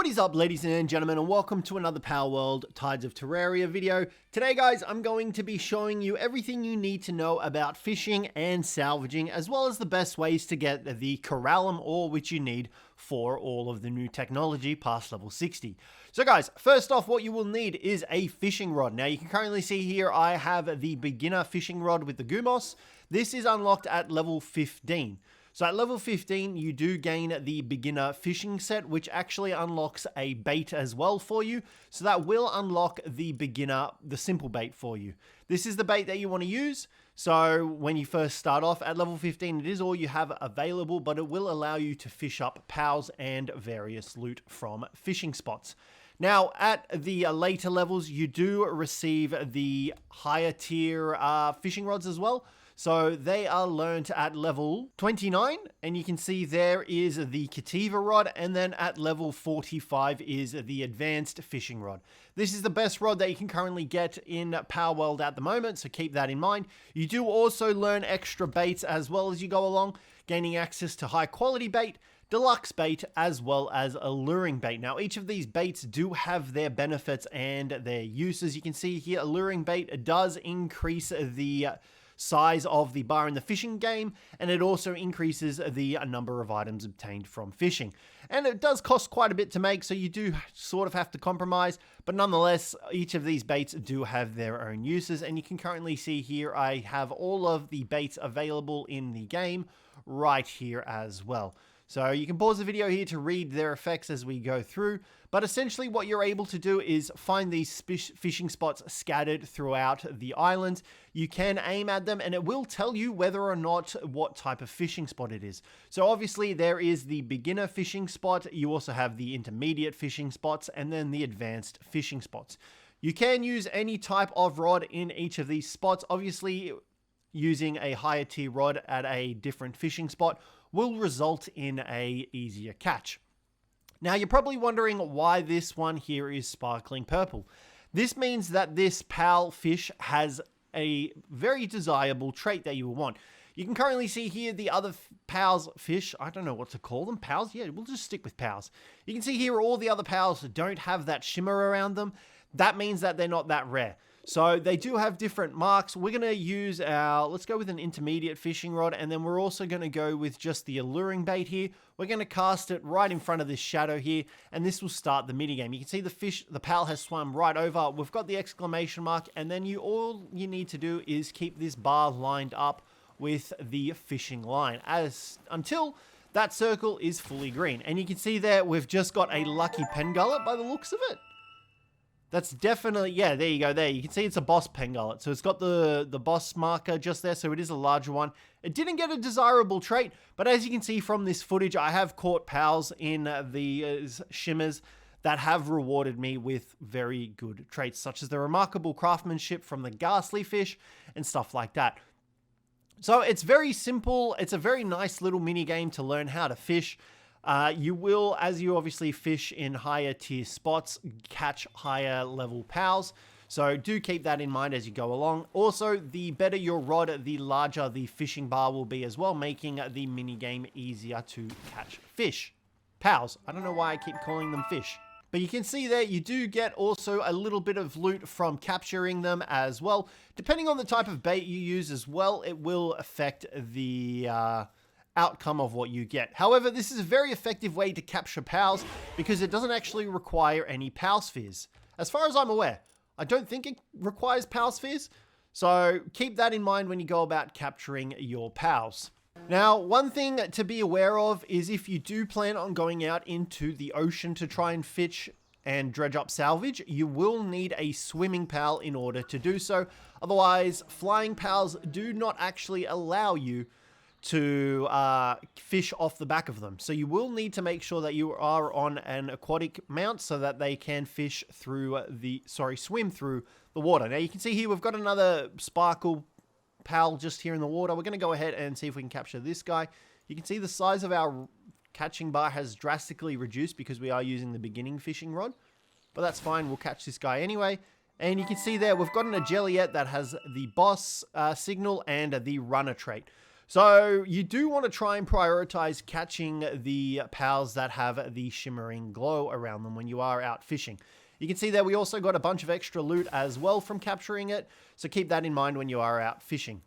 What is up, ladies and gentlemen, and welcome to another Palworld Tides of Terraria video. Today, guys, I'm going to be showing you everything you need to know about fishing and salvaging, as well as the best ways to get the Coralum ore which you need for all of the new technology past level 60. So guys, first off, what you will need is a fishing rod. Now, you can currently see here I have the beginner fishing rod with the Gumos. This is unlocked at level 15. So at level 15, you do gain the beginner fishing set, which actually unlocks a bait as well for you. So that will unlock the beginner, the simple bait for you. This is the bait that you want to use. So when you first start off at level 15, it is all you have available, but it will allow you to fish up pals and various loot from fishing spots. Now, at the later levels, you do receive the higher tier fishing rods as well. So they are learned at level 29, and you can see there is the Cjthecheesedj rod, and then at level 45 is the advanced fishing rod. This is the best rod that you can currently get in Palworld at the moment, so keep that in mind. You do also learn extra baits as well as you go along, gaining access to high quality bait, deluxe bait, as well as alluring bait. Now, each of these baits do have their benefits and their uses. You can see here, alluring bait does increase the size of the bar in the fishing game, and it also increases the number of items obtained from fishing. And it does cost quite a bit to make, so you do sort of have to compromise, but nonetheless, each of these baits do have their own uses, and you can currently see here I have all of the baits available in the game right here as well. So you can pause the video here to read their effects as we go through, but essentially what you're able to do is find these fishing spots scattered throughout the island. You can aim at them and it will tell you whether or not what type of fishing spot it is. So obviously there is the beginner fishing spot, you also have the intermediate fishing spots, and then the advanced fishing spots. You can use any type of rod in each of these spots. Obviously, using a higher tier rod at a different fishing spot will result in a easier catch. Now, you're probably wondering why this one here is sparkling purple. This means that this pal fish has a very desirable trait that you will want. You can currently see here the other pals fish. I don't know what to call them. Pals? Yeah, we'll just stick with pals. You can see here all the other pals don't have that shimmer around them. That means that they're not that rare. So they do have different marks. We're going to use let's go with an intermediate fishing rod, and then we're also going to go with just the alluring bait here. We're going to cast it right in front of this shadow here, and this will start the minigame. You can see the pal has swum right over. We've got the exclamation mark, and then all you need to do is keep this bar lined up with the fishing line until that circle is fully green. And you can see there we've just got a lucky pen gullet by the looks of it. That's definitely, yeah, there you go, there. You can see it's a boss pen gullet. So it's got the boss marker just there, so it is a larger one. It didn't get a desirable trait, but as you can see from this footage, I have caught pals in the shimmers that have rewarded me with very good traits, such as the remarkable craftsmanship from the ghastly fish and stuff like that. So it's very simple. It's a very nice little mini game to learn how to fish. You will, as you obviously fish in higher tier spots, catch higher level pals. So do keep that in mind as you go along. Also, the better your rod, the larger the fishing bar will be as well, making the mini game easier to catch fish. Pals. I don't know why I keep calling them fish. But you can see there, you do get also a little bit of loot from capturing them as well. Depending on the type of bait you use as well, it will affect the outcome of what you get. However, this is a very effective way to capture pals because it doesn't actually require any pal spheres. As far as I'm aware, I don't think it requires pal spheres. So keep that in mind when you go about capturing your pals. Now, one thing to be aware of is if you do plan on going out into the ocean to try and fish and dredge up salvage, you will need a swimming pal in order to do so. Otherwise, flying pals do not actually allow you to fish off the back of them. So you will need to make sure that you are on an aquatic mount so that they can swim through the water. Now you can see here we've got another sparkle pal just here in the water. We're going to go ahead and see if we can capture this guy. You can see the size of our catching bar has drastically reduced because we are using the beginning fishing rod, but that's fine. We'll catch this guy anyway. And you can see there we've got an Ageliet that has the boss signal and the runner trait. So you do want to try and prioritize catching the pals that have the shimmering glow around them when you are out fishing. You can see that we also got a bunch of extra loot as well from capturing it, so keep that in mind when you are out fishing.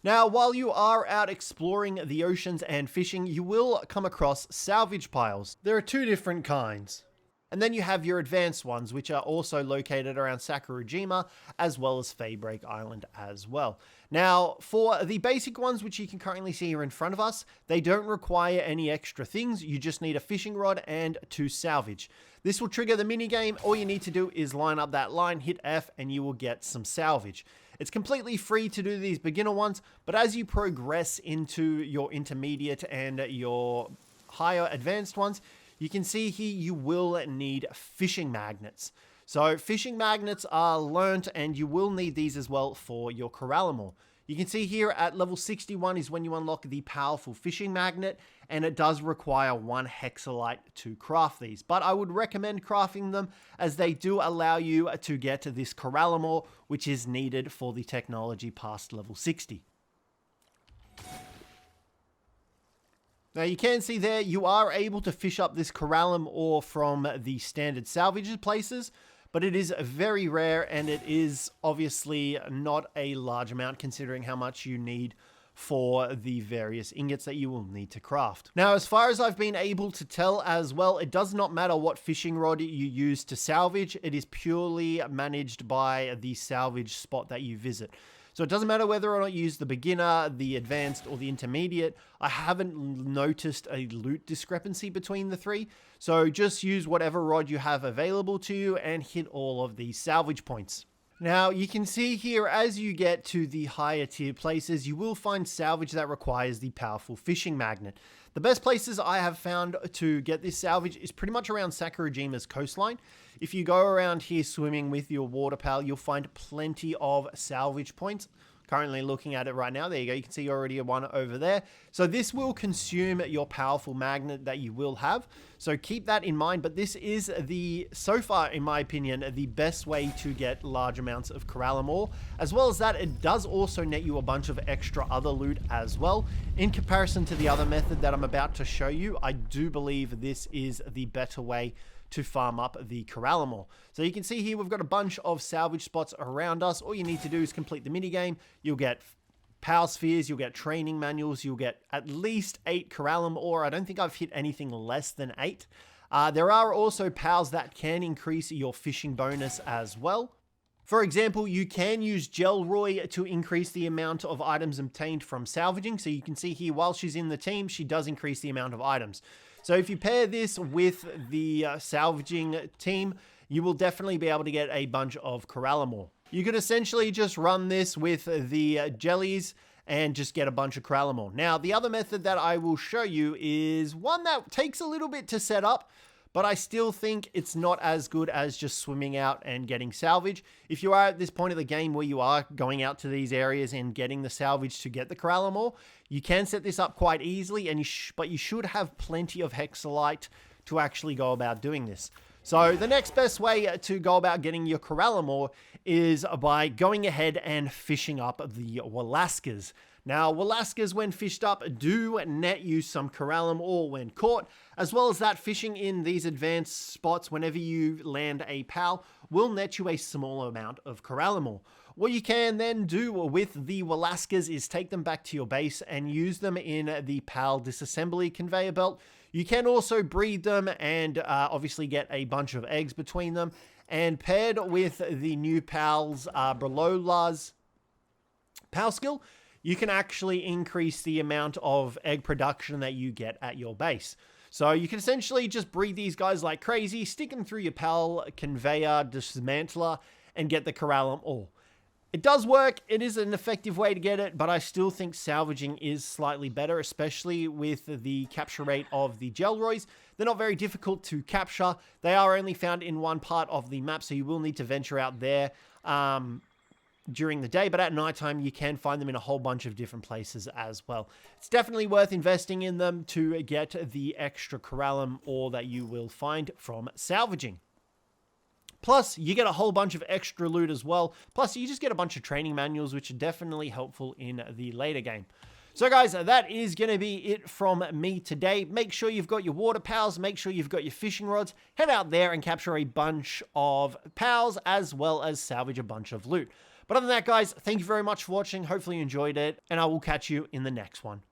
Now, while you are out exploring the oceans and fishing, you will come across salvage piles. There are two different kinds. And then you have your advanced ones, which are also located around Sakurajima, as well as Faybreak Island as well. Now, for the basic ones, which you can currently see here in front of us, they don't require any extra things. You just need a fishing rod and 2 salvage. This will trigger the minigame. All you need to do is line up that line, hit F, and you will get some salvage. It's completely free to do these beginner ones, but as you progress into your intermediate and your higher advanced ones, you can see here you will need fishing magnets. So fishing magnets are learnt, and you will need these as well for your Coralum. You can see here at level 61 is when you unlock the powerful fishing magnet, and it does require 1 hexalite to craft these. But I would recommend crafting them, as they do allow you to get this Coralum, which is needed for the technology past level 60. Now you can see there, you are able to fish up this Coralum ore from the standard salvage places, but it is very rare, and it is obviously not a large amount considering how much you need for the various ingots that you will need to craft. Now, as far as I've been able to tell as well, it does not matter what fishing rod you use to salvage. It is purely managed by the salvage spot that you visit. So it doesn't matter whether or not you use the beginner, the advanced, or the intermediate. I haven't noticed a loot discrepancy between the 3. So just use whatever rod you have available to you and hit all of these salvage points. Now, you can see here, as you get to the higher tier places, you will find salvage that requires the powerful fishing magnet. The best places I have found to get this salvage is pretty much around Sakurajima's coastline. If you go around here swimming with your water pal, you'll find plenty of salvage points. Currently looking at it right now. There you go. You can see already one over there. So this will consume your powerful magnet that you will have. So keep that in mind. But this is so far, in my opinion, the best way to get large amounts of Coralum ore. As well as that, it does also net you a bunch of extra other loot as well. In comparison to the other method that I'm about to show you, I do believe this is the better way to farm up the Coralum ore. So you can see here we've got a bunch of salvage spots around us. All you need to do is complete the minigame. You'll get power spheres, you'll get training manuals, you'll get at least 8 Coralum ore. I don't think I've hit anything less than 8. There are also pals that can increase your fishing bonus as well. For example, you can use Gelroy to increase the amount of items obtained from salvaging. So you can see here, while she's in the team, she does increase the amount of items. So if you pair this with the salvaging team, you will definitely be able to get a bunch of Coralum ore. You could essentially just run this with the jellies and just get a bunch of Coralum ore. Now, the other method that I will show you is one that takes a little bit to set up, but I still think it's not as good as just swimming out and getting salvage. If you are at this point of the game where you are going out to these areas and getting the salvage to get the Coralum ore, you can set this up quite easily, and but you should have plenty of hexalite to actually go about doing this. So the next best way to go about getting your Coralum ore is by going ahead and fishing up the Walaskas. Now, Walaskas, when fished up, do net you some Coralum ore when caught, as well as that fishing in these advanced spots whenever you land a pal will net you a small amount of Coralum ore. What you can then do with the Walaskas is take them back to your base and use them in the pal disassembly conveyor belt. You can also breed them and obviously get a bunch of eggs between them. And paired with the new pals Brolola's pal skill, you can actually increase the amount of egg production that you get at your base. So you can essentially just breed these guys like crazy, stick them through your pal conveyor dismantler, and get the Coralum ore. It does work. It is an effective way to get it, but I still think salvaging is slightly better, especially with the capture rate of the Gelroys. They're not very difficult to capture. They are only found in one part of the map, so you will need to venture out there during the day, but at nighttime you can find them in a whole bunch of different places as well. It's definitely worth investing in them to get the extra Coralum ore that you will find from salvaging. Plus, you get a whole bunch of extra loot as well. Plus, you just get a bunch of training manuals, which are definitely helpful in the later game. So guys, that is going to be it from me today. Make sure you've got your water pals, make sure you've got your fishing rods. Head out there and capture a bunch of pals as well as salvage a bunch of loot. But other than that, guys, thank you very much for watching. Hopefully you enjoyed it, and I will catch you in the next one.